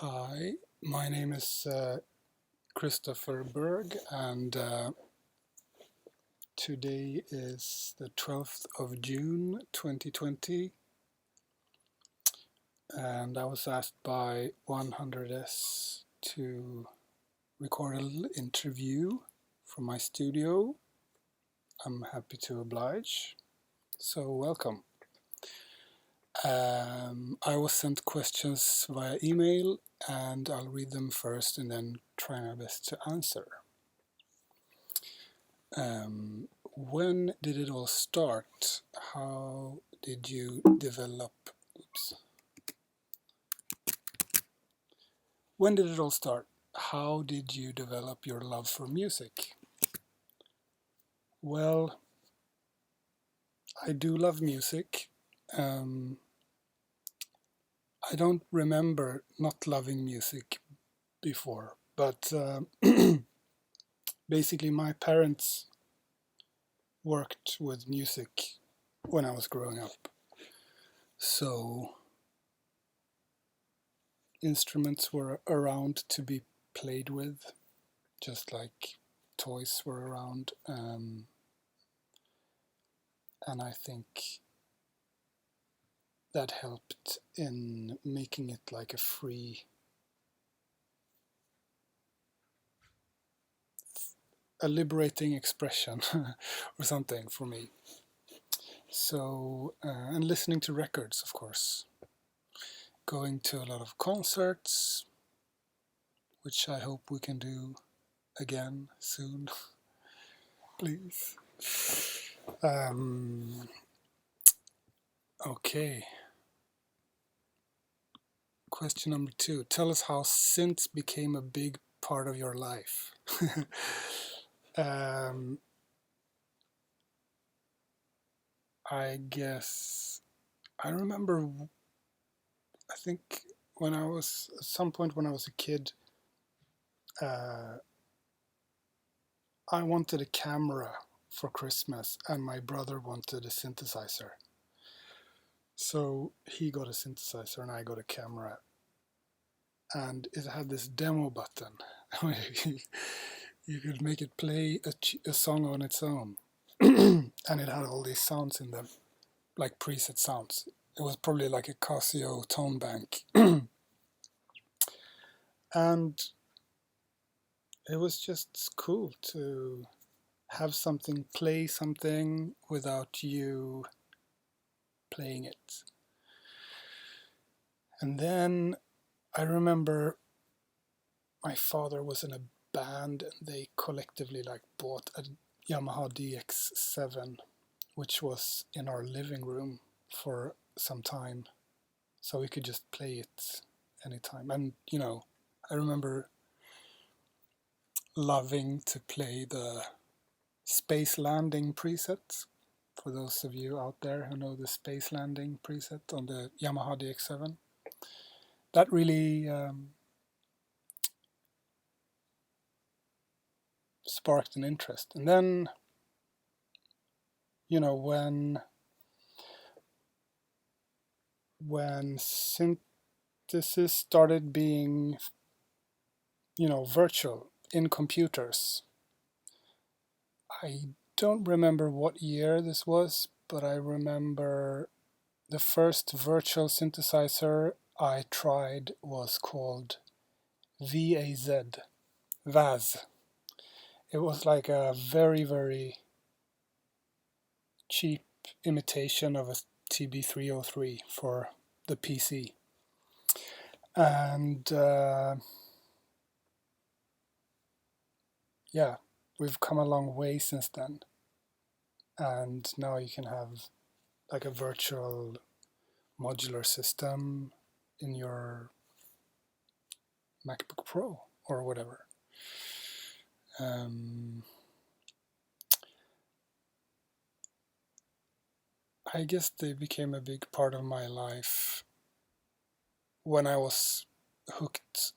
Hi, my name is Christoffer Berg, and today is the 12th of June 2020, and I was asked by 100S to record a little interview from my studio. I'm happy to oblige, so welcome. I was sent questions via email, and I'll read them first and then try my best to answer. When did it all start? How did you develop? When did it all start? How did you develop your love for music? Well, I do love music. I don't remember not loving music before, but basically my parents worked with music when I was growing up. So instruments were around to be played with, just like toys were around. And I think that helped in making it like a liberating expression or something for me. So, and listening to records, of course. Going to a lot of concerts, which I hope we can do again soon, please. Okay. Question number 2. Tell us how synths became a big part of your life. I guess I remember, I think at some point when I was a kid, I wanted a camera for Christmas and my brother wanted a synthesizer. So he got a synthesizer and I got a camera. And it had this demo button where you could make it play a song on its own. And it had all these sounds in them, like preset sounds. It was probably like a Casio tone bank. And it was just cool to have something play something without you playing it. And then I remember my father was in a band and they collectively bought a Yamaha DX7, which was in our living room for some time, so we could just play it anytime. And I remember loving to play the Space Landing preset. For those of you out there who know the Space Landing preset on the Yamaha DX7, that really sparked an interest. And then, when synthesis started being, virtual in computers, I don't remember what year this was, but I remember the first virtual synthesizer I tried was called VAZ. It was like a very, very cheap imitation of a TB303 for the PC. And yeah, we've come a long way since then. And now you can have like a virtual modular system in your MacBook Pro or whatever. I guess they became a big part of my life when I was hooked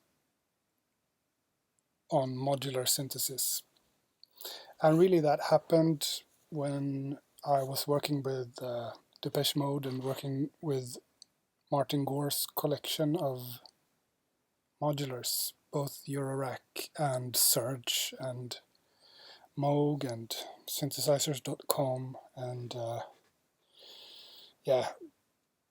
on modular synthesis. And really that happened when I was working with Depeche Mode and working with Martin Gore's collection of modulars, both Eurorack and Surge and Moog and synthesizers.com, and yeah,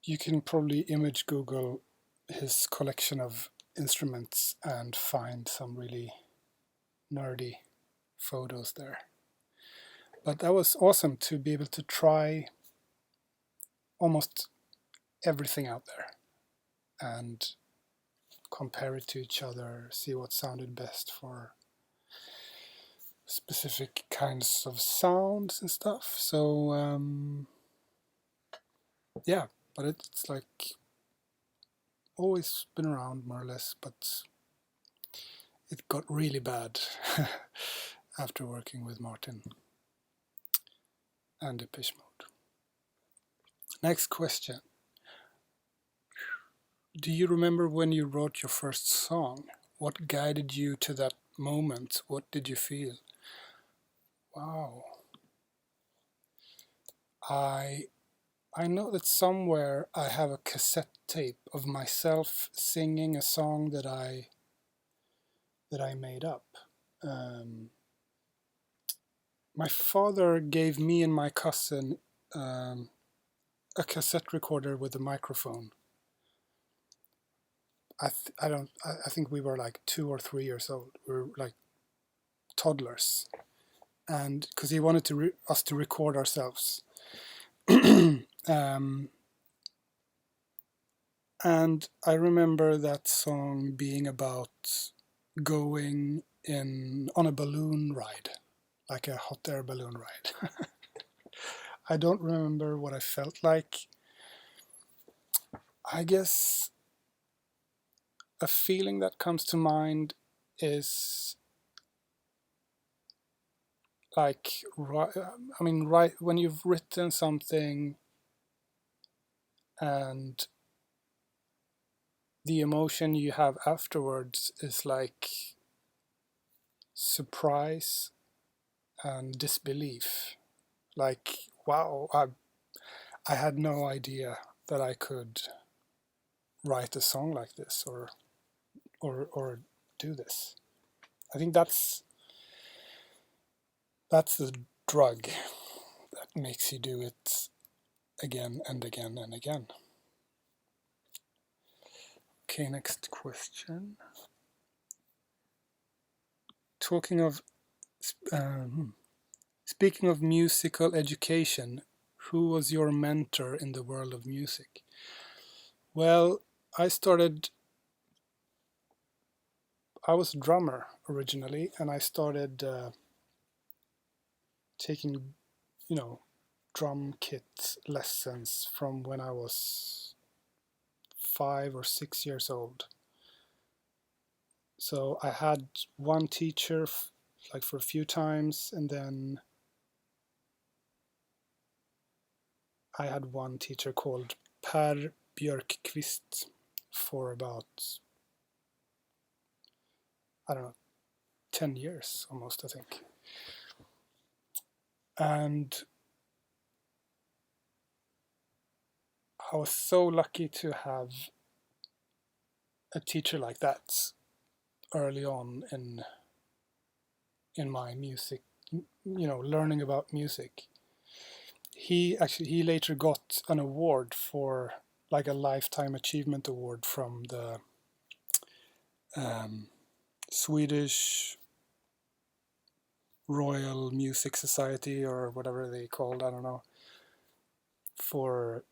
you can probably image Google his collection of instruments and find some really nerdy photos there. But that was awesome to be able to try almost everything out there and compare it to each other, see what sounded best for specific kinds of sounds and stuff. So yeah, but it's like always been around more or less, but it got really bad after working with Martin and Depeche Mode. Next question. Do you remember when you wrote your first song? What guided you to that moment? What did you feel? Wow. I know that somewhere I have a cassette tape of myself singing a song that I made up. My father gave me and my cousin a cassette recorder with a microphone. I think we were like 2 or 3 years old. We were like toddlers, and because he wanted us to record ourselves. And I remember that song being about going on a balloon ride, like a hot air balloon ride. I don't remember what I felt like. I guess a feeling that comes to mind is like, right when you've written something and the emotion you have afterwards is like surprise and disbelief. Like, wow, I had no idea that I could write a song like this or do this. I think that's the drug that makes you do it again and again and again. Okay, next question. Speaking of musical education, who was your mentor in the world of music? Well, I was a drummer originally, and I started taking, drum kit lessons from when I was 5 or 6 years old. So I had one teacher like for a few times, and then I had one teacher called Per Björkqvist for about, I don't know, 10 years almost, I think. And I was so lucky to have a teacher like that early on in my music, learning about music. He later got an award for like a lifetime achievement award from the Swedish Royal Music Society or whatever they called, I don't know, for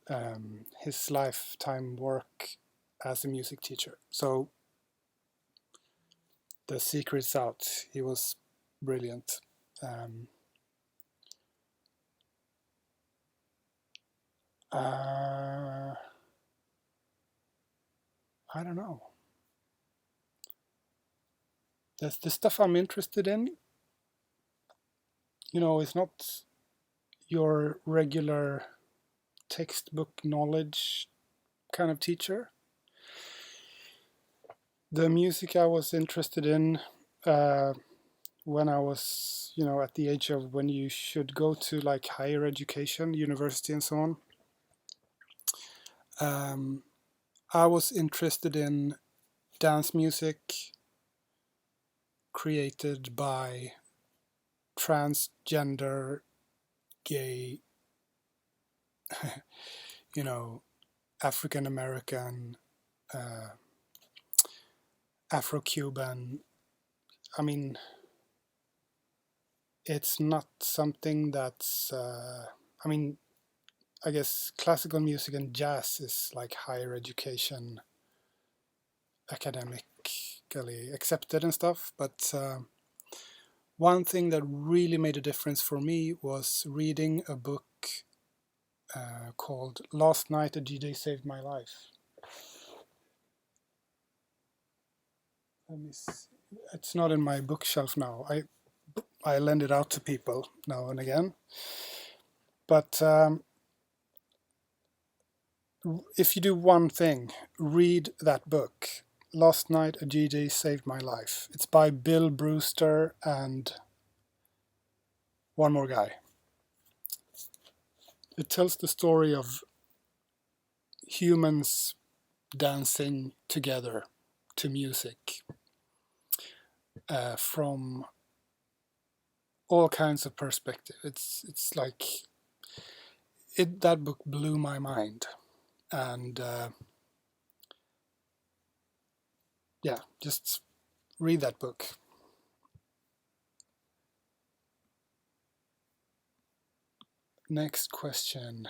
his lifetime work as a music teacher. So the secret's out. He was brilliant. I don't know. The stuff I'm interested in, is not your regular textbook knowledge kind of teacher. The music I was interested in when I was, at the age of when you should go to like higher education, university and so on, I was interested in dance music created by transgender, gay, African American, Afro-Cuban. I mean, it's not something that's, I guess classical music and jazz is like higher education, academically accepted and stuff. But one thing that really made a difference for me was reading a book called Last Night a DJ Saved My Life. Let me see. It's not in my bookshelf now. I lend it out to people now and again. But if you do one thing, read that book. Last Night a DJ Saved My Life. It's by Bill Brewster and one more guy. It tells the story of humans dancing together to music from all kinds of perspective. It's like that book blew my mind, and just read that book. Next question.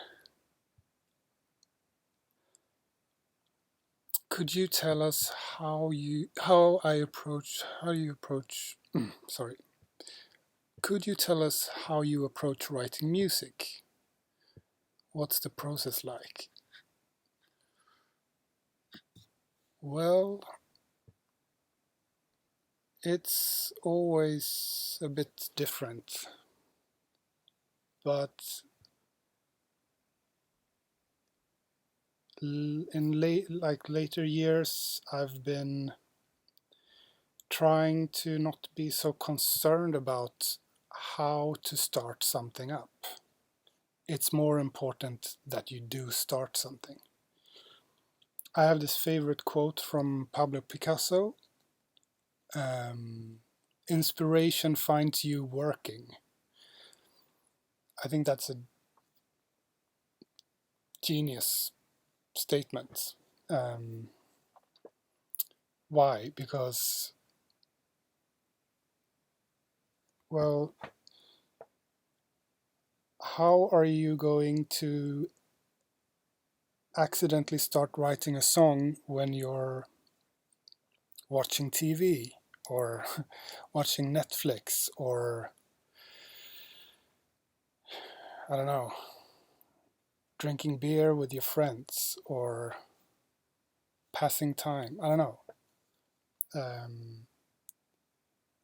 Could you tell us how you approach Could you tell us how you approach writing music? What's the process like? Well, it's always a bit different, but in later years, I've been trying to not be so concerned about how to start something up. It's more important that you do start something. I have this favorite quote from Pablo Picasso. Inspiration finds you working. I think that's a genius statement. Why? Because, well, how are you going to accidentally start writing a song when you're watching TV or watching Netflix or, I don't know, drinking beer with your friends or passing time? I don't know.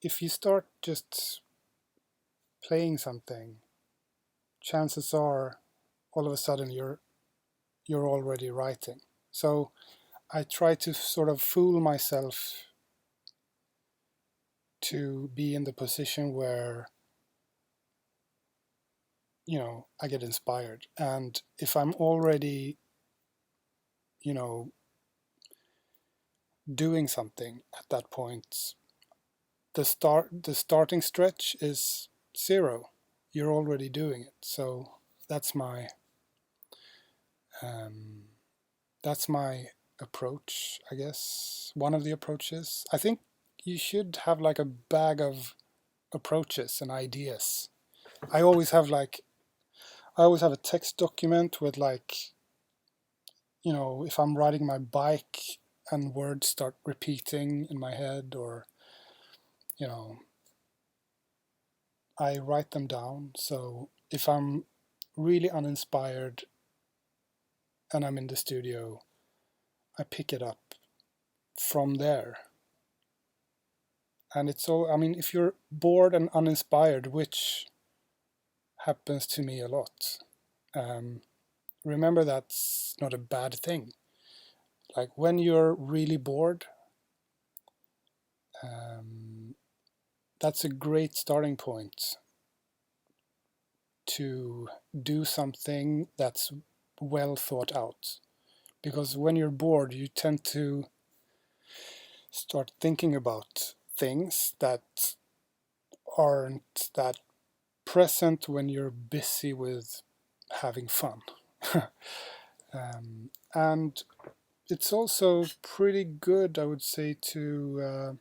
If you start just playing something, chances are all of a sudden you're already writing. So I try to sort of fool myself to be in the position where, I get inspired. And if I'm already, doing something at that point, the starting stretch is zero. You're already doing it. So that's my approach, I guess. One of the approaches. I think you should have like a bag of approaches and ideas. I always have a text document with if I'm riding my bike and words start repeating in my head, or I write them down. So if I'm really uninspired and I'm in the studio, I pick it up from there. And it's all, if you're bored and uninspired, which happens to me a lot, remember that's not a bad thing. Like when you're really bored, that's a great starting point to do something that's well thought out. Because when you're bored, you tend to start thinking about things that aren't that present when you're busy with having fun. And it's also pretty good, I would say, to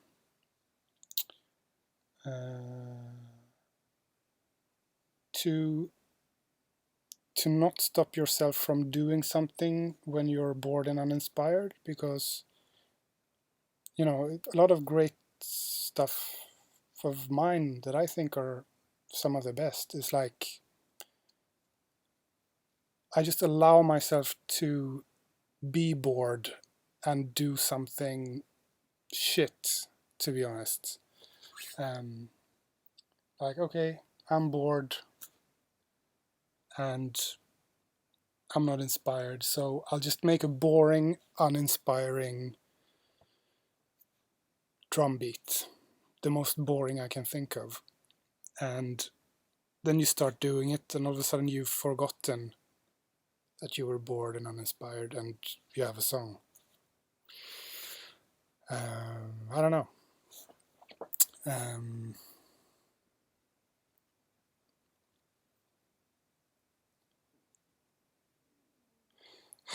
to not stop yourself from doing something when you're bored and uninspired, because a lot of great stuff of mine that I think are some of the best is like I just allow myself to be bored and do something shit, to be honest. um, like, okay, I'm bored and I'm not inspired, so I'll just make a boring, uninspiring drum beat, the most boring I can think of. And then you start doing it, and all of a sudden you've forgotten that you were bored and uninspired, and you have a song. I don't know. Um,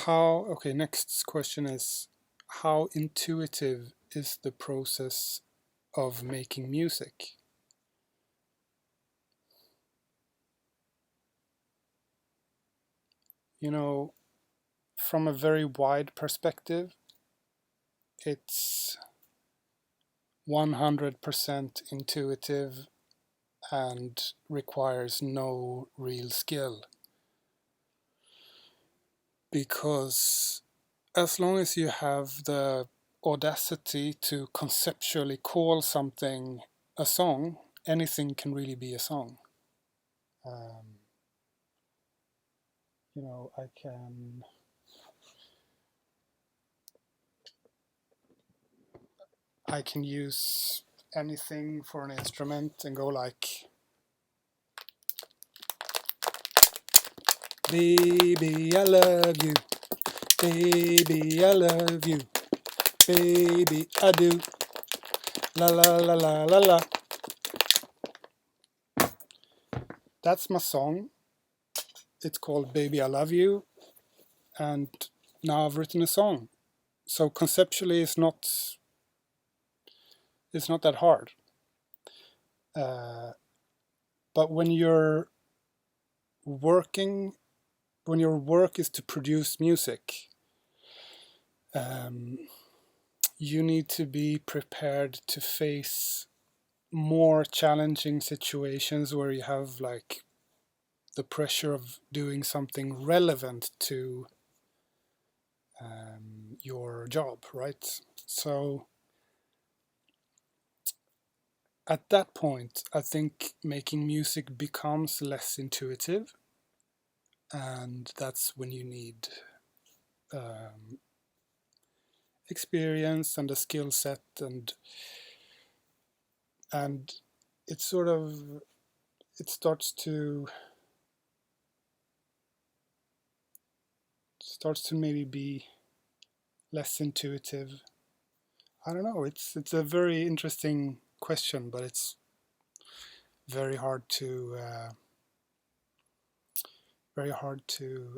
okay, next question is, how intuitive is the process of making music? From a very wide perspective, it's 100% intuitive and requires no real skill. Because as long as you have the audacity to conceptually call something a song, anything can really be a song. Um, I can use anything for an instrument and go like, baby, I love you. Baby, I love you. Baby, I do. La la la la la la. That's my song. It's called Baby, I Love You. And now I've written a song. So conceptually, it's not that hard. But when your work is to produce music, you need to be prepared to face more challenging situations where you have like the pressure of doing something relevant to your job, right? So at that point, I think making music becomes less intuitive, and that's when you need experience and a skill set, and it starts to maybe be less intuitive. I don't know. It's a very interesting question, but it's very hard to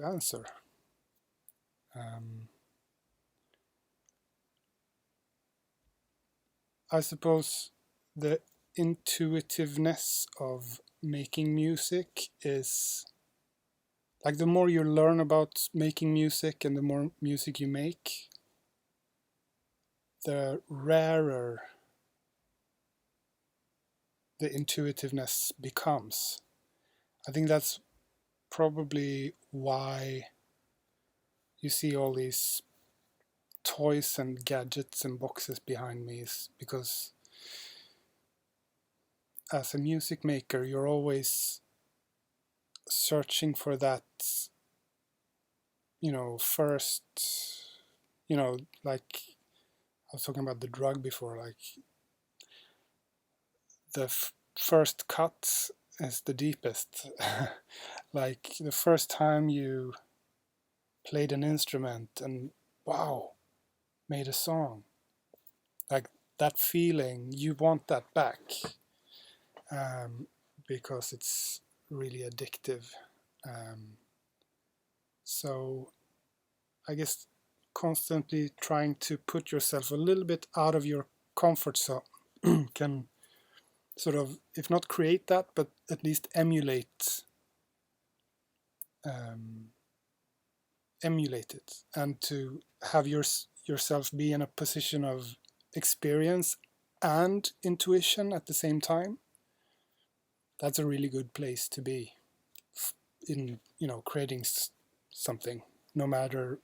answer. I suppose the intuitiveness of making music is like, the more you learn about making music and the more music you make, the rarer the intuitiveness becomes. I think that's probably why you see all these toys and gadgets and boxes behind me, is because as a music maker, you're always searching for that, first, like I was talking about the drug before, like the first cut is the deepest. Like the first time you played an instrument and wow, made a song. Like that feeling, you want that back, because it's really addictive. So I guess constantly trying to put yourself a little bit out of your comfort zone can sort of, if not create that, but at least emulate it, and to have yourself be in a position of experience and intuition at the same time. That's a really good place to be in, creating something, no matter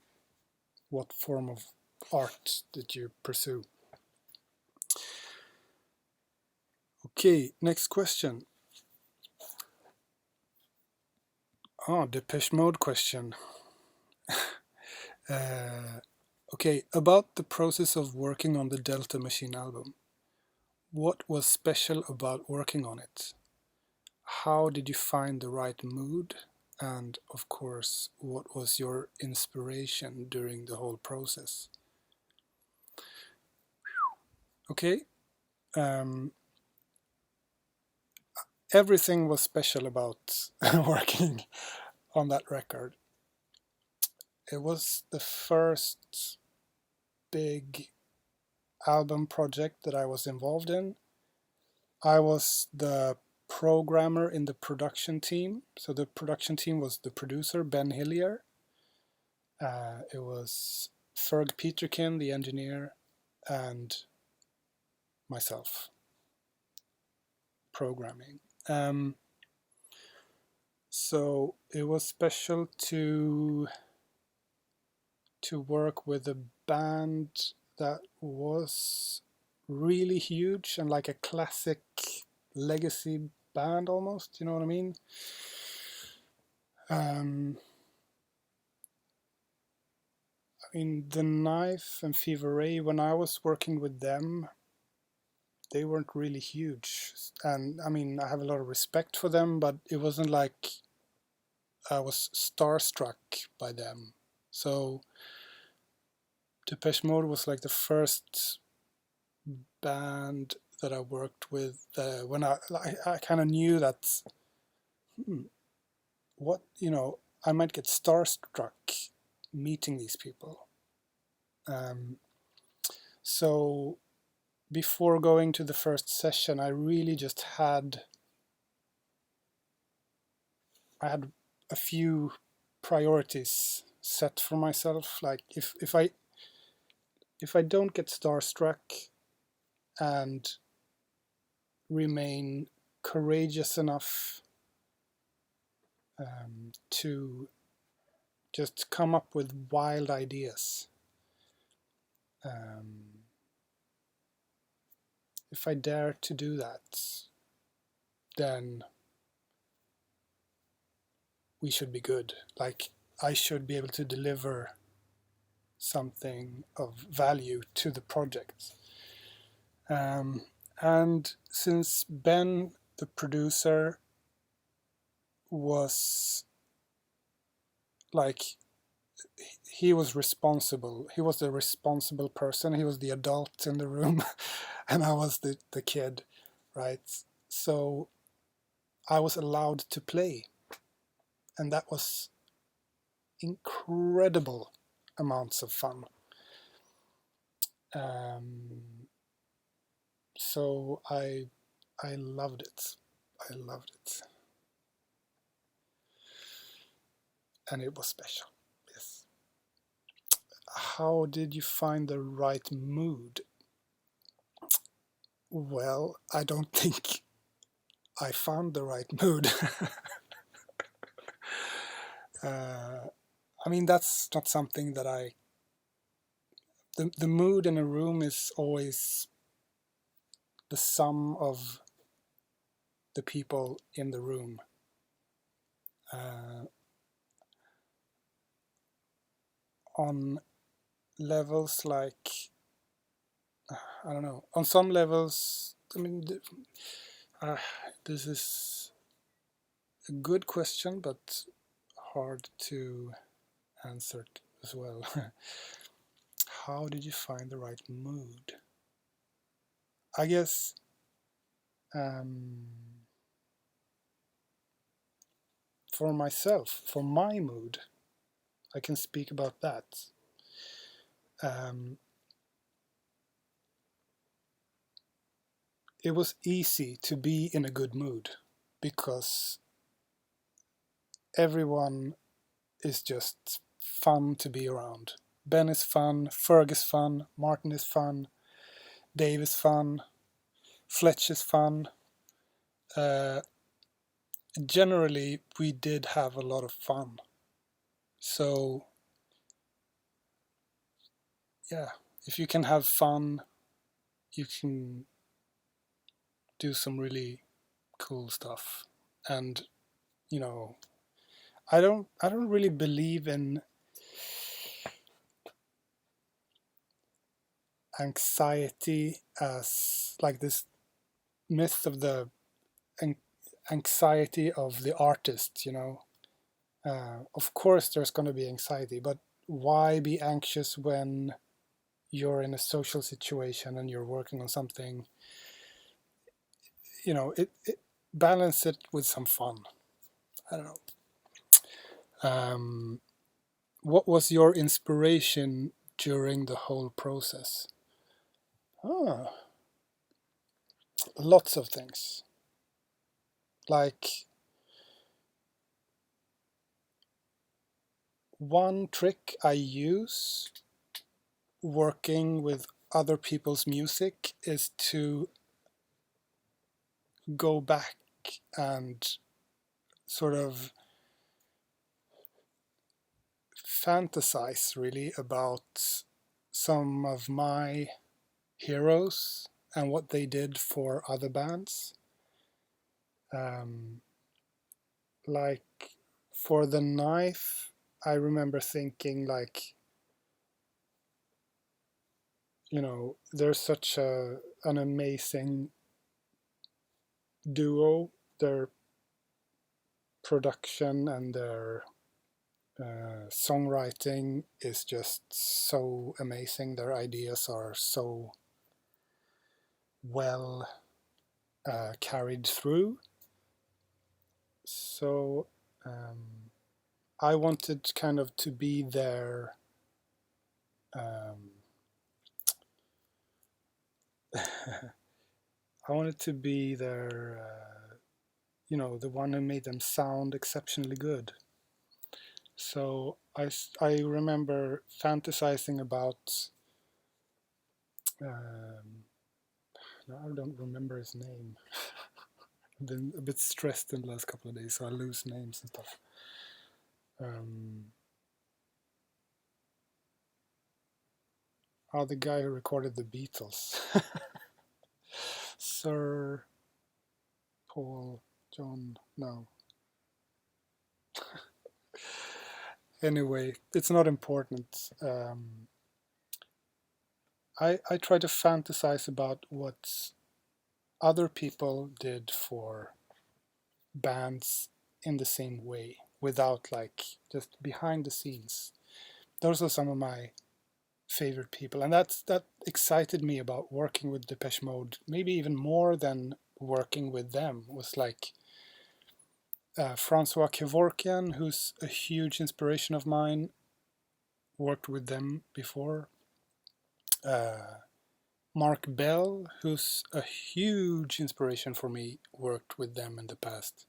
what form of art that you pursue. Okay, next question. Depeche Mode question. Okay, about the process of working on the Delta Machine album. What was special about working on it? How did you find the right mood? And of course, what was your inspiration during the whole process? Okay. Everything was special about working on that record. It was the first big album project that I was involved in. I was the programmer in the production team. So the production team was the producer, Ben Hillier. It was Ferg Peterkin, the engineer, and myself programming. So it was special to work with a band that was really huge and like a classic legacy band almost, you know what I mean? I mean, The Knife and Fever Ray, when I was working with them, they weren't really huge. And I mean, I have a lot of respect for them, but it wasn't like I was starstruck by them. So Depeche Mode was like the first band that I worked with when I kind of knew that what, I might get starstruck meeting these people. So before going to the first session, I really just had a few priorities set for myself. Like if I don't get starstruck and remain courageous enough to just come up with wild ideas, if I dare to do that, then we should be good. Like, I should be able to deliver something of value to the project. And since Ben, the producer, was like, he was responsible. He was the responsible person. He was the adult in the room, and I was the kid, right? So I was allowed to play, and that was incredible amounts of fun. So I loved it. I loved it, and it was special. Yes. How did you find the right mood? Well, I don't think I found the right mood. I mean, that's not something that the mood in a room is always the sum of the people in the room. On levels like, I don't know, on some levels, I mean, this is a good question, but hard to answer as well. How did you find the right mood? I guess for myself, for my mood, I can speak about that. Um, it was easy to be in a good mood because everyone is just fun to be around. Ben is fun, Ferg is fun, Martin is fun, Dave is fun, Fletch is fun. Uh, Generally, we did have a lot of fun. So, yeah, if you can have fun, you can do some really cool stuff. And, you know, I don't really believe in anxiety as like this myth of the anxiety of the artist, you know. Of course, there's going to be anxiety, but why be anxious when you're in a social situation and you're working on something? You know, it balance it with some fun. I don't know. What was your inspiration during the whole process? Ah, lots of things. Like one trick I use working with other people's music is to go back and sort of fantasize really about some of my heroes and what they did for other bands. Um, like for the knife, I remember thinking like, you know, there's such an amazing duo. Their production and their songwriting is just so amazing. Their ideas are so well carried through. So I wanted kind of to be their um, I wanted to be their you know, the one who made them sound exceptionally good. So I remember fantasizing about no, I don't remember his name. I've been a bit stressed in the last couple of days, so I lose names and stuff. The guy who recorded the Beatles, Sir Paul John. No. Anyway, it's not important. I try to fantasize about what other people did for bands in the same way, without like just behind the scenes. Those are some of my favorite people, and that excited me about working with Depeche Mode, maybe even more than working with them. Was like Francois Kevorkian, who's a huge inspiration of mine, worked with them before. Mark Bell, who's a huge inspiration for me, worked with them in the past.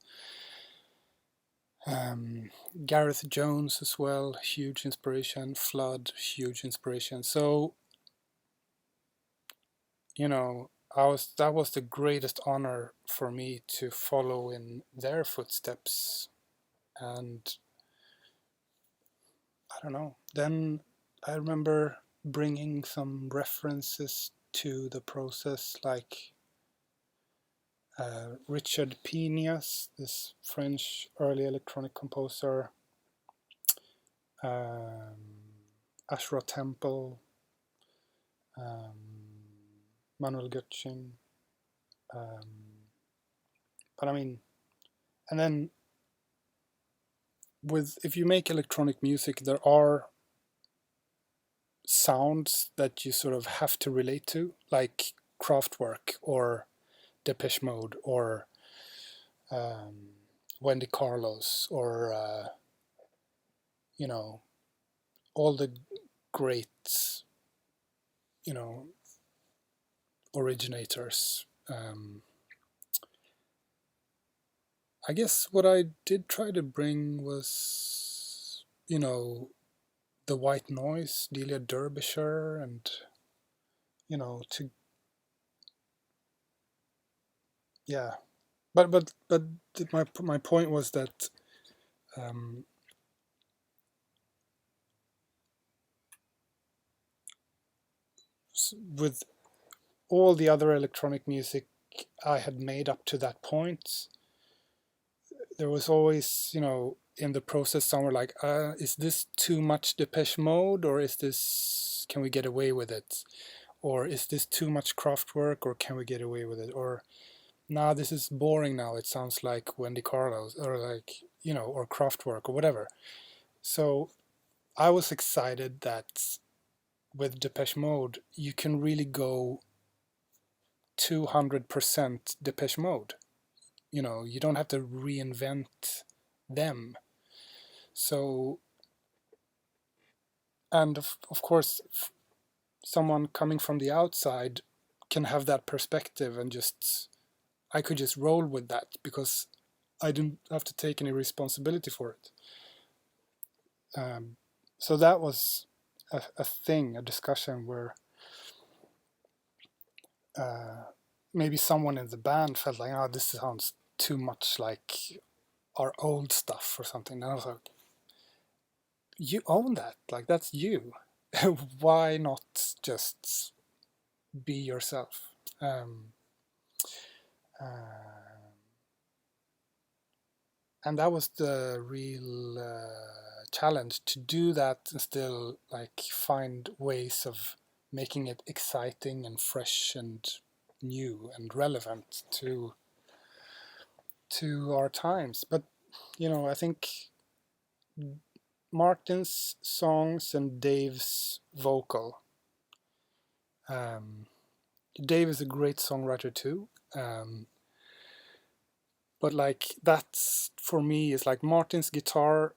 Gareth Jones as well, huge inspiration. Flood, huge inspiration. So, you know, that was the greatest honor for me to follow in their footsteps. And I don't know. Then I remember bringing some references to the process, like Richard Piñas, this French early electronic composer, Ashra Temple, Manuel Götzing. But I mean, and then if you make electronic music, there are sounds that you sort of have to relate to, like Kraftwerk or Depeche Mode or Wendy Carlos or you know, all the great, you know, originators. I guess what I did try to bring was, you know, the white noise, Delia Derbyshire, and, you know, to, yeah. But my point was that um, with all the other electronic music I had made up to that point, there was always, you know, in the process somewhere like, is this too much Depeche Mode, or is this, can we get away with it? Or is this too much Kraftwerk, or can we get away with it? Or, nah, this is boring now, it sounds like Wendy Carlos, or like, you know, or Kraftwerk, or whatever. So I was excited that with Depeche Mode, you can really go 200% Depeche Mode. You know, you don't have to reinvent them. So, and of course, someone coming from the outside can have that perspective and just, I could just roll with that because I didn't have to take any responsibility for it. So that was a thing, a discussion where maybe someone in the band felt like, oh, this sounds too much like our old stuff or something. And I was like, you own that, like that's you. Why not just be yourself? And that was the real challenge, to do that and still like find ways of making it exciting and fresh and new and relevant to our times. But you know, I think Martin's songs and Dave's vocal. Dave is a great songwriter too. But like that's for me is like Martin's guitar,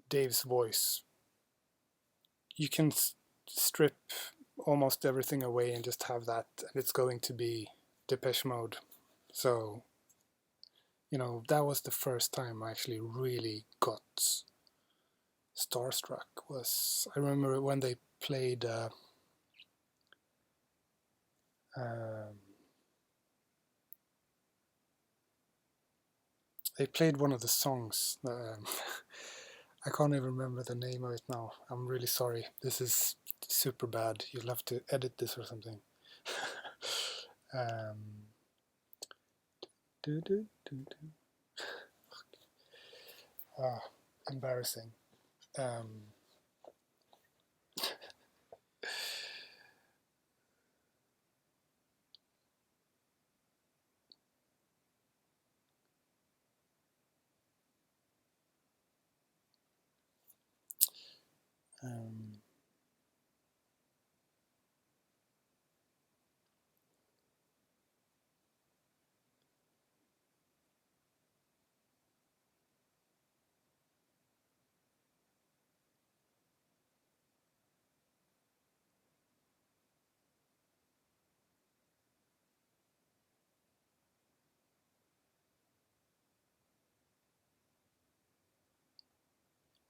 Dave's voice. You can strip almost everything away and just have that, and it's going to be Depeche Mode. So, you know, that was the first time I actually really got starstruck. Was, I remember when they played one of the songs. I can't even remember the name of it now. I'm really sorry. This is super bad. You'll have to edit this or something. Do, do, do, do. Embarrassing.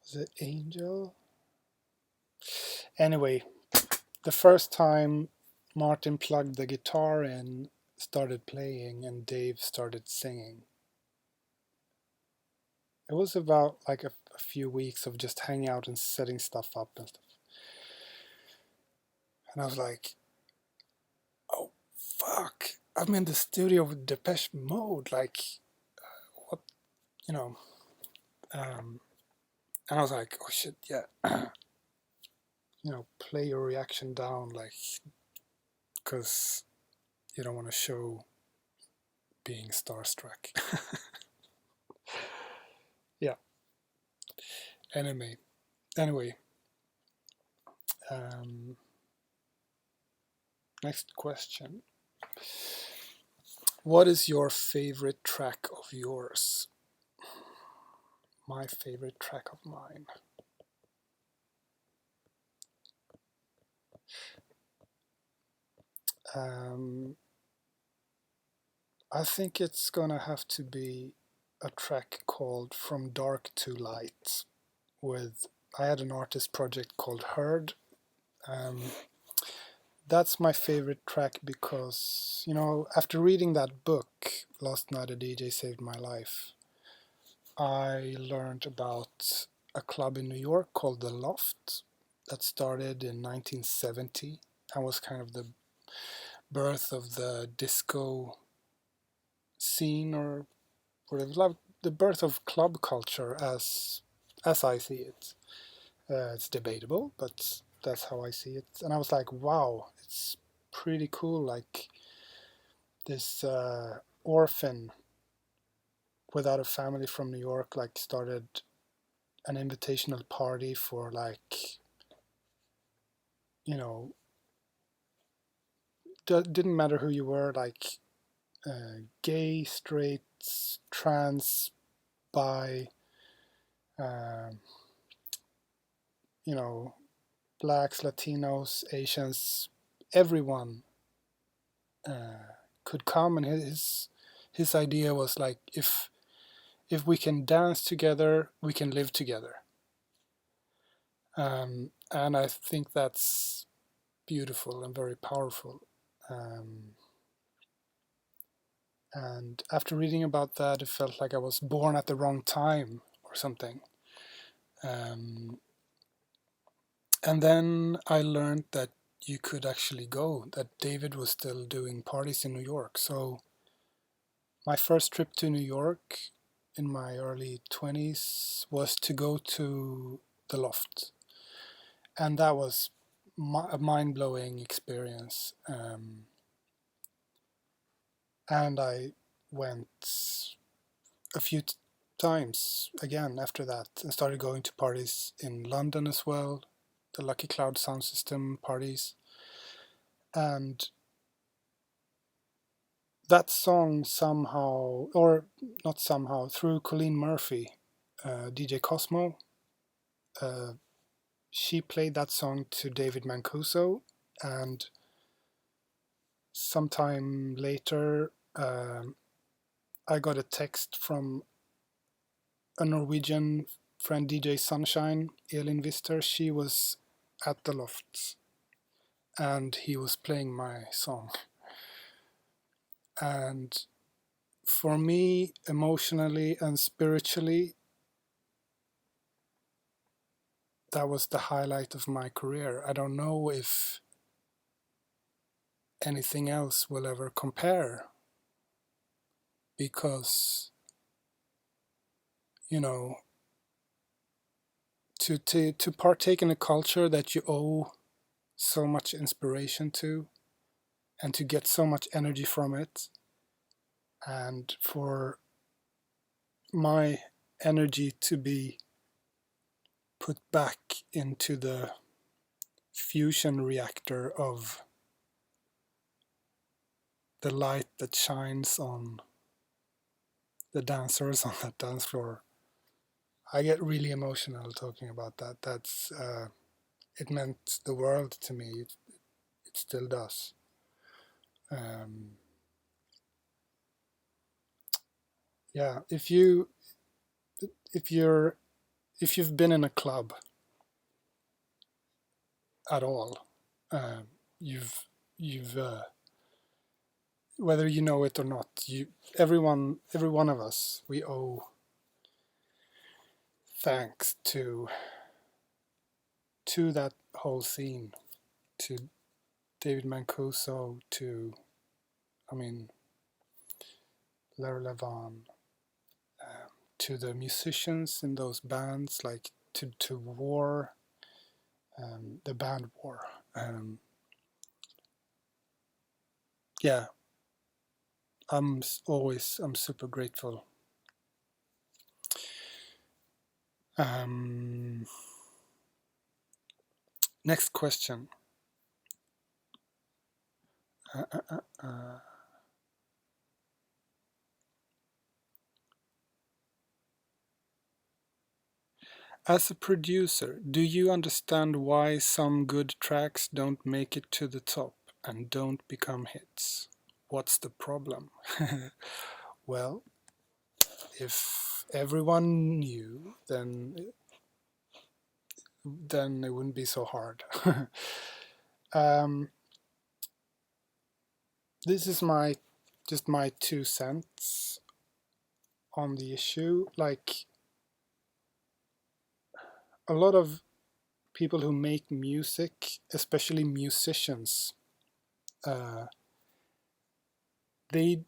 Was it Angel? Anyway, the first time Martin plugged the guitar in, started playing, and Dave started singing. It was about like a few weeks of just hanging out and setting stuff up and stuff. And I was like, oh, fuck. I'm in the studio with Depeche Mode. Like, what, you know. And I was like, oh shit, yeah. You know, play your reaction down, like, because you don't want to show being starstruck. Yeah. Anyway, Next question. What is your favorite track of yours? My favorite track of mine. I think it's gonna have to be a track called From Dark to Light. I had an artist project called Heard. That's my favorite track because, after reading that book, Last Night a DJ Saved My Life, I learned about a club in New York called The Loft that started in 1970 and was kind of the birth of the disco scene, or the birth of club culture as I see it. It's debatable, but that's how I see it. And I was like, wow, it's pretty cool. Like this orphan without a family from New York, like started an invitational party for didn't matter who you were, like gay, straight, trans, bi, um, blacks, Latinos, Asians, everyone could come, and his idea was like, if we can dance together, we can live together. And I think that's beautiful and very powerful. And after reading about that, it felt like I was born at the wrong time or something. And then I learned that you could actually go, that David was still doing parties in New York. So my first trip to New York in my early 20s was to go to the Loft. And that was a mind-blowing experience. And I went a few times again after that and started going to parties in London as well, the Lucky Cloud sound system parties. And that song somehow, or not somehow, through Colleen Murphy, DJ Cosmo, she played that song to David Mancuso, and sometime later I got a text from a Norwegian friend, DJ Sunshine, Elin Vister. She was at the Lofts and he was playing my song. And for me, emotionally and spiritually, that was the highlight of my career. I don't know if anything else will ever compare, because, to partake in a culture that you owe so much inspiration to, and to get so much energy from it, and for my energy to be put back into the fusion reactor of the light that shines on the dancers on that dance floor. I get really emotional talking about that. That's it meant the world to me. It still does. Yeah, if you've been in a club at all, you've whether you know it or not, every one of us, we owe thanks to that whole scene, to David Mancuso, to, Larry Levan, to the musicians in those bands, like to War, the band War. Yeah, I'm super grateful. Next question. Uh, uh, uh, uh. As a producer, do you understand why some good tracks don't make it to the top and don't become hits? What's the problem? Well, if everyone knew, then it wouldn't be so hard. um, this is my 2 cents on the issue. Like a lot of people who make music, especially musicians, uh, they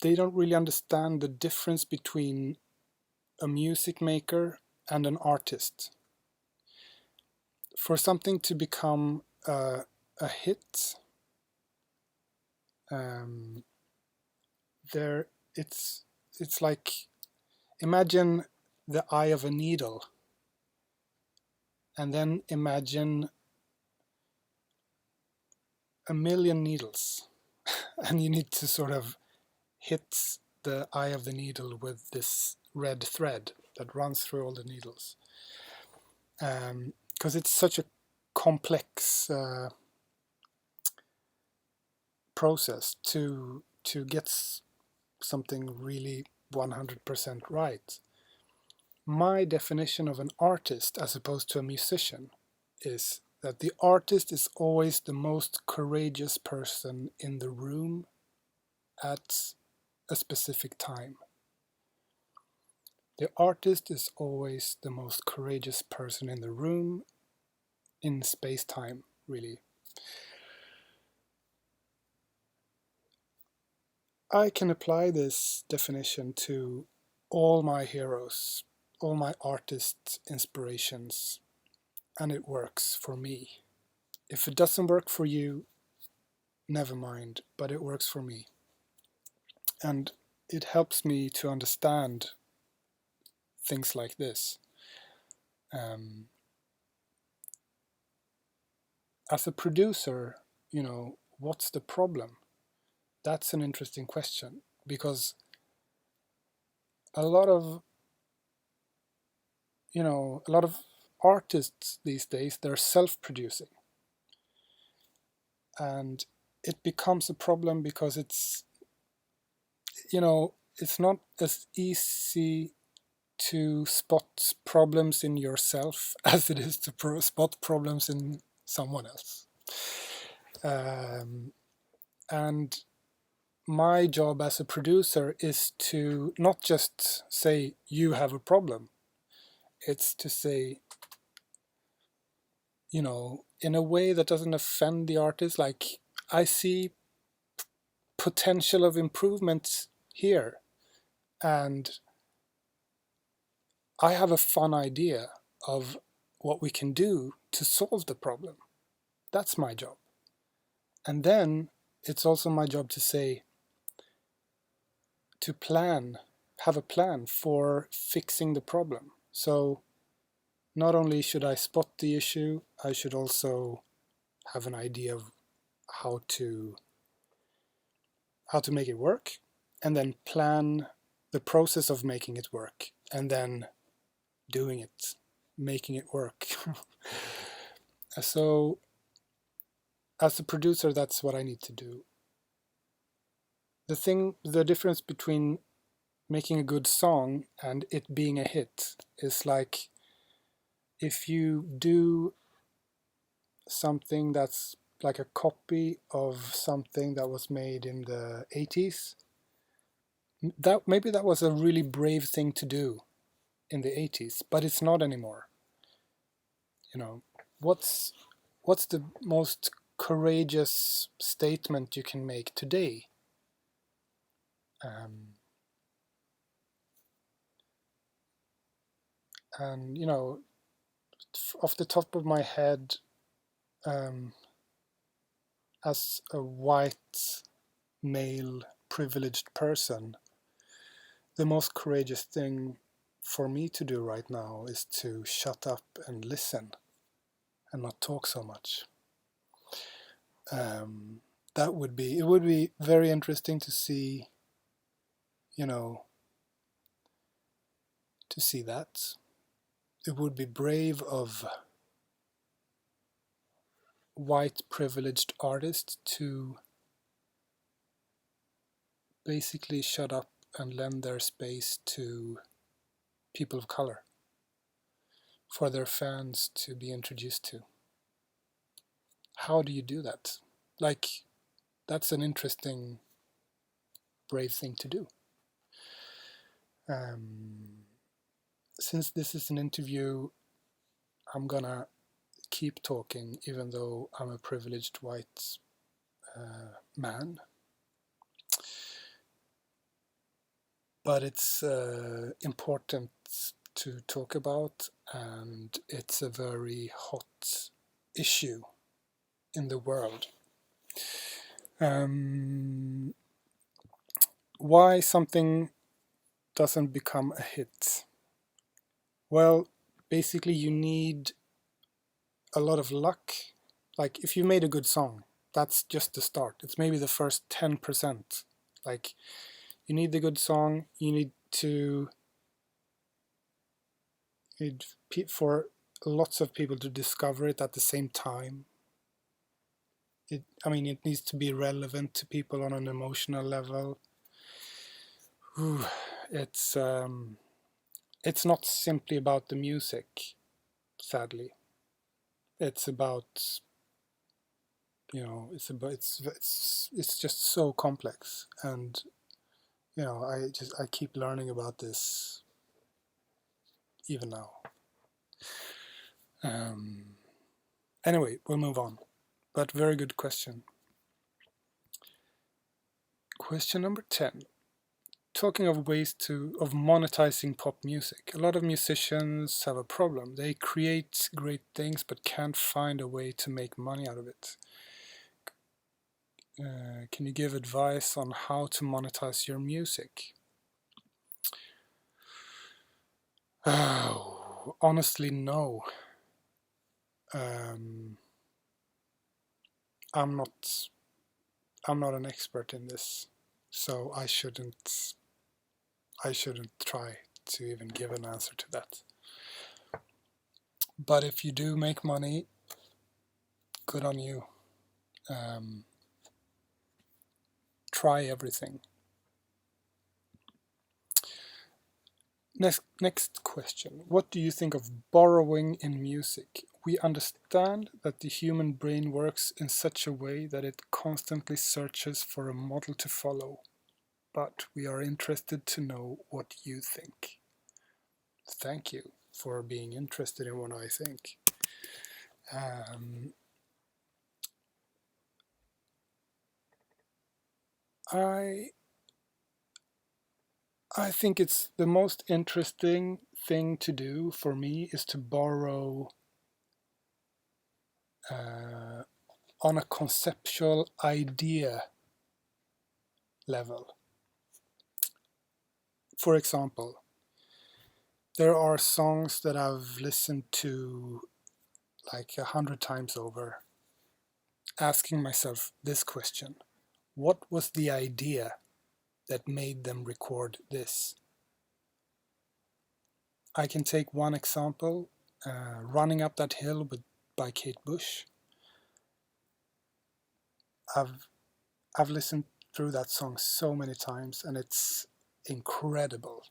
they don't really understand the difference between a music maker and an artist. For something to become a hit, um, there it's like, imagine the eye of a needle, and then imagine a million needles, and you need to sort of hit the eye of the needle with this red thread that runs through all the needles, because it's such a complex process to get something really 100% right. My definition of an artist as opposed to a musician is that the artist is always the most courageous person in the room at a specific time. The artist is always the most courageous person in the room, in space-time, really. I can apply this definition to all my heroes, all my artist inspirations, and it works for me. If it doesn't work for you, never mind, but it works for me. And it helps me to understand things like this. As a producer, what's the problem? That's an interesting question, because a lot of a lot of artists these days, they're self-producing, and it becomes a problem because it's not as easy to spot problems in yourself as it is to spot problems in someone else. And my job as a producer is to not just say you have a problem. It's to say, in a way that doesn't offend the artist, like, I see potential of improvement here, and I have a fun idea of what we can do to solve the problem. That's my job. And then it's also my job to say, to have a plan for fixing the problem. So not only should I spot the issue, I should also have an idea of how to make it work, and then plan the process of making it work, and then doing it, making it work. So as a producer, that's what I need to do. The difference between making a good song and it being a hit is like, if you do something that's like a copy of something that was made in the 80s, maybe that was a really brave thing to do in the 80s, but it's not anymore. What's the most courageous statement you can make today? And off the top of my head, as a white male privileged person, the most courageous thing for me to do right now is to shut up and listen and not talk so much. That would be, it would be very interesting to see, you know, to see that. It would be brave of white privileged artists to basically shut up and lend their space to people of color for their fans to be introduced to. How do you do that? Like, that's an interesting, brave thing to do. Since this is an interview, I'm gonna keep talking even though I'm a privileged white man. But it's important to talk about, and it's a very hot issue in the world. Why something doesn't become a hit? Well, basically you need a lot of luck. Like if you made a good song, that's just the start. It's maybe the first 10%. Like you need the good song, you need for lots of people to discover it at the same time. It needs to be relevant to people on an emotional level. It's not simply about the music, sadly. It's about, it's just so complex, and I keep learning about this even now. Anyway, we'll move on. But very good question. Question number 10. Talking of ways of monetizing pop music. A lot of musicians have a problem. They create great things but can't find a way to make money out of it. Can you give advice on how to monetize your music? Oh, honestly, no. I'm not an expert in this, so I shouldn't try to even give an answer to that. But if you do make money, good on you. Try everything. Next question. What do you think of borrowing in music? We understand that the human brain works in such a way that it constantly searches for a model to follow. But we are interested to know what you think. Thank you for being interested in what I think. I think it's the most interesting thing to do for me is to borrow on a conceptual idea level. For example, there are songs that I've listened to like 100 times over, asking myself this question: what was the idea that made them record this? I can take one example, Running Up That Hill by Kate Bush. I've listened through that song so many times, and it's incredible.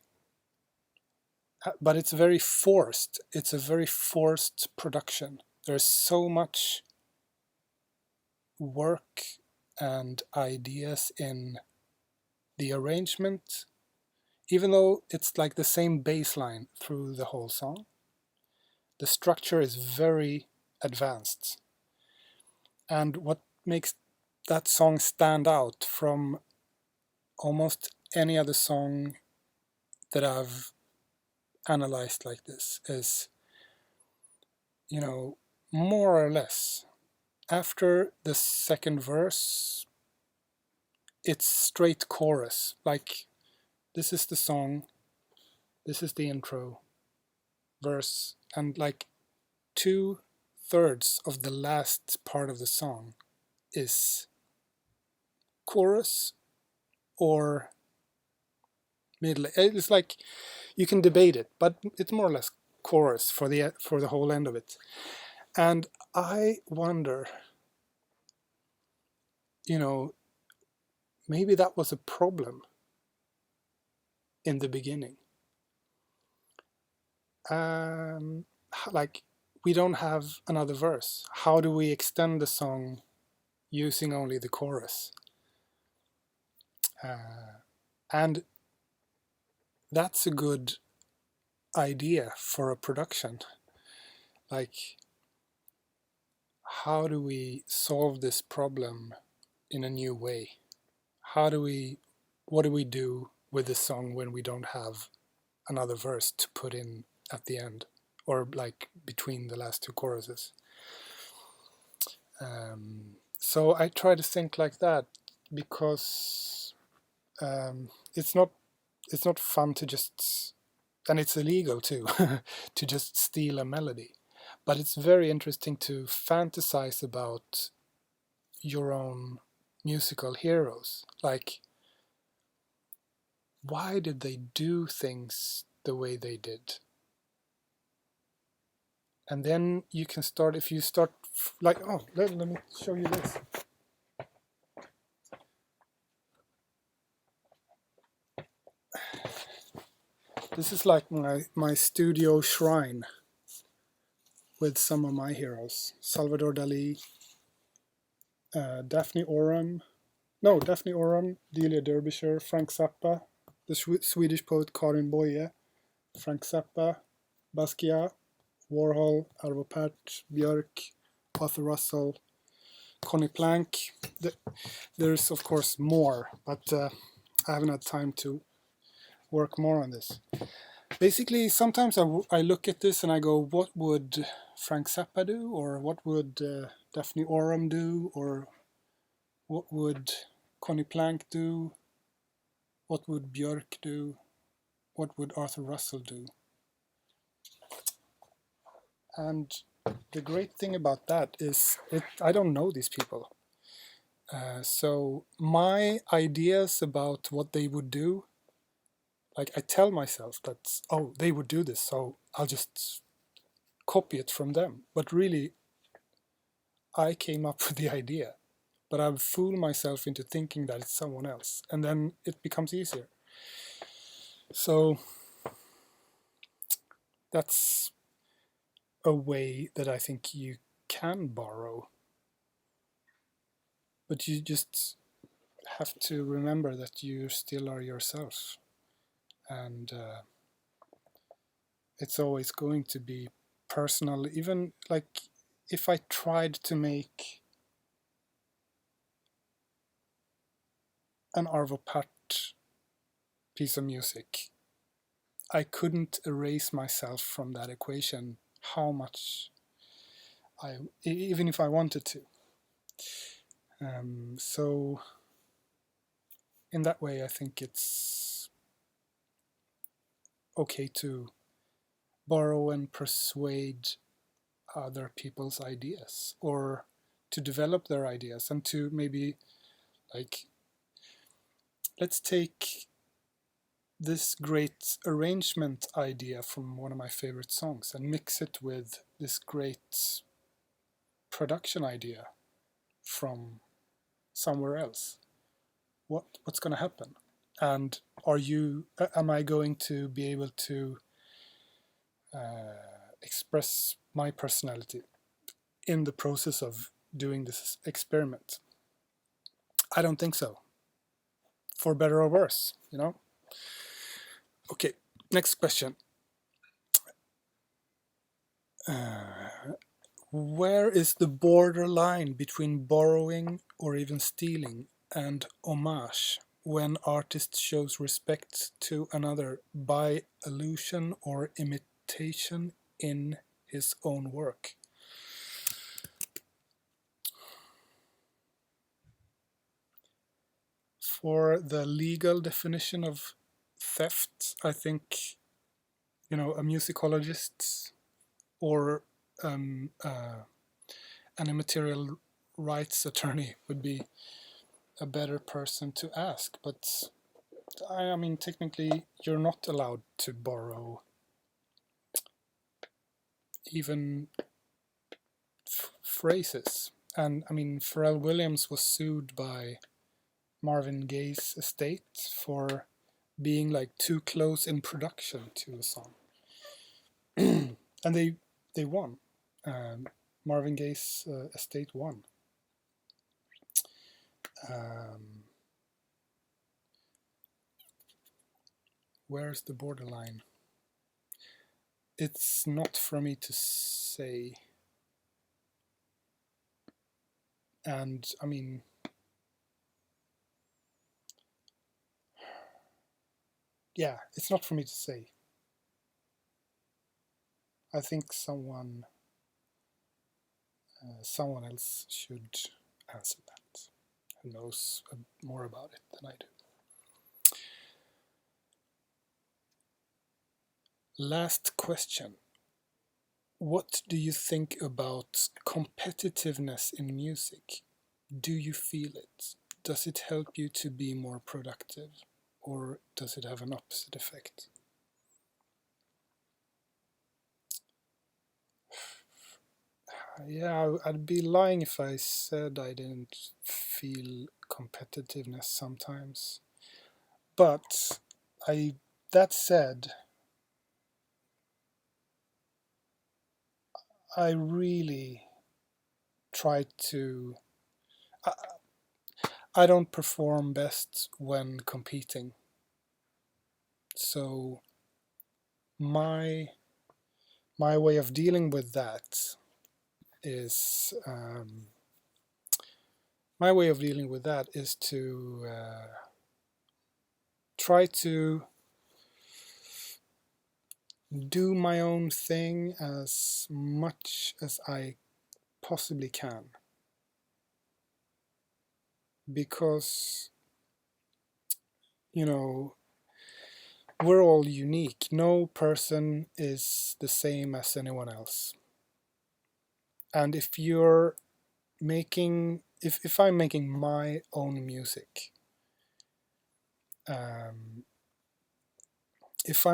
But it's very forced. It's a very forced production. There's so much work and ideas in the arrangement, even though it's like the same bass line through the whole song. The structure is very advanced. And what makes that song stand out from almost any other song that I've analyzed like this is, more or less, after the second verse, it's straight chorus. Like, this is the song, this is the intro, verse, and like 2/3 of the last part of the song is chorus or middle. It's like you can debate it, but it's more or less chorus for the whole end of it. And I wonder, maybe that was a problem in the beginning. Like, we don't have another verse. How do we extend the song using only the chorus? And that's a good idea for a production. Like, how do we solve this problem in a new way? What do we do with this song when we don't have another verse to put in at the end, or like between the last two choruses? So I try to think like that, because it's not fun to just, and it's illegal too, to just steal a melody. But it's very interesting to fantasize about your own musical heroes. Like, why did they do things the way they did? And then you can start, if you start, like, oh, let me show you this. This is like my studio shrine with some of my heroes. Salvador Dali, Daphne Oram, Delia Derbyshire, Frank Zappa, the Swedish poet Karin Boye, Frank Zappa, Basquiat, Warhol, Arvo Pärt, Björk, Arthur Russell, Connie Plank. There's of course more, but I haven't had time to work more on this. Basically, sometimes I look at this and I go, what would Frank Zappa do? Or what would Daphne Oram do? Or what would Connie Plank do? What would Björk do? What would Arthur Russell do? And the great thing about that is I don't know these people. So my ideas about what they would do, like, I tell myself that, oh, they would do this, so I'll just copy it from them. But really, I came up with the idea. But I've fooled myself into thinking that it's someone else. And then it becomes easier. So that's a way that I think you can borrow. But you just have to remember that you still are yourself. And it's always going to be personal. Even like if I tried to make an Arvo Pärt piece of music, I couldn't erase myself from that equation, how much even if I wanted to. So in that way, I think it's okay to borrow and persuade other people's ideas, or to develop their ideas, and to maybe, like, let's take this great arrangement idea from one of my favorite songs and mix it with this great production idea from somewhere else. What's going to happen? And am I going to be able to express my personality in the process of doing this experiment? I don't think so. For better or worse, Okay, next question. Where is the borderline between borrowing or even stealing and homage when artist shows respect to another by allusion or imitation in his own work? For the legal definition of theft, I think, a musicologist or an immaterial rights attorney would be a better person to ask, but I mean, technically, you're not allowed to borrow even phrases. And I mean, Pharrell Williams was sued by Marvin Gaye's estate for being like too close in production to a song, and they won. Marvin Gaye's estate won. Where's the borderline? It's not for me to say. And I mean, yeah, it's not for me to say. I think someone else should answer that, who knows more about it than I do. Last question. What do you think about competitiveness in music? Do you feel it? Does it help you to be more productive, or does it have an opposite effect? Yeah, I'd be lying if I said I didn't feel competitiveness sometimes. But that said, I really try to. I don't perform best when competing. So my way of dealing with that is to try to do my own thing as much as I possibly can, because we're all unique. No person is the same as anyone else. And if you're making, if I'm making my own music, if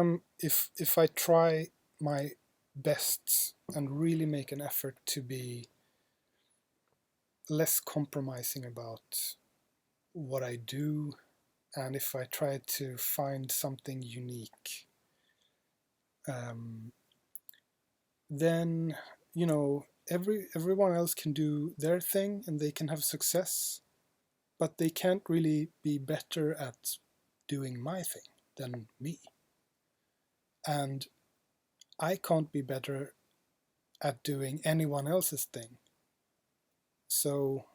I try my best and really make an effort to be less compromising about what I do, and if I try to find something unique, then everyone else can do their thing and they can have success, but they can't really be better at doing my thing than me. And I can't be better at doing anyone else's thing. So,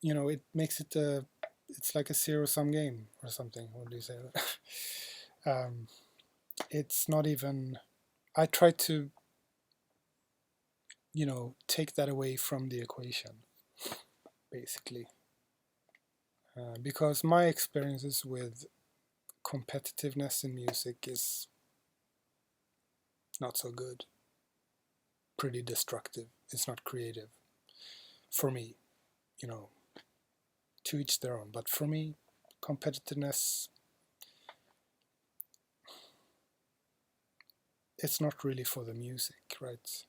it makes it it's like a zero-sum game or something. What do you say? It's not even. I try to, take that away from the equation, basically. Because my experiences with competitiveness in music is not so good. Pretty destructive. It's not creative. For me, to each their own. But for me, competitiveness, it's not really for the music, right?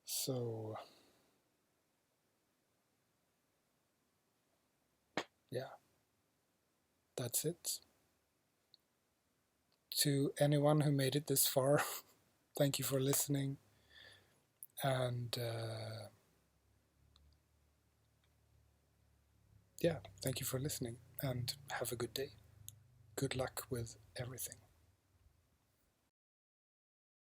So, yeah, that's it. To anyone who made it this far, thank you for listening. And yeah, thank you for listening, and have a good day. Good luck with everything.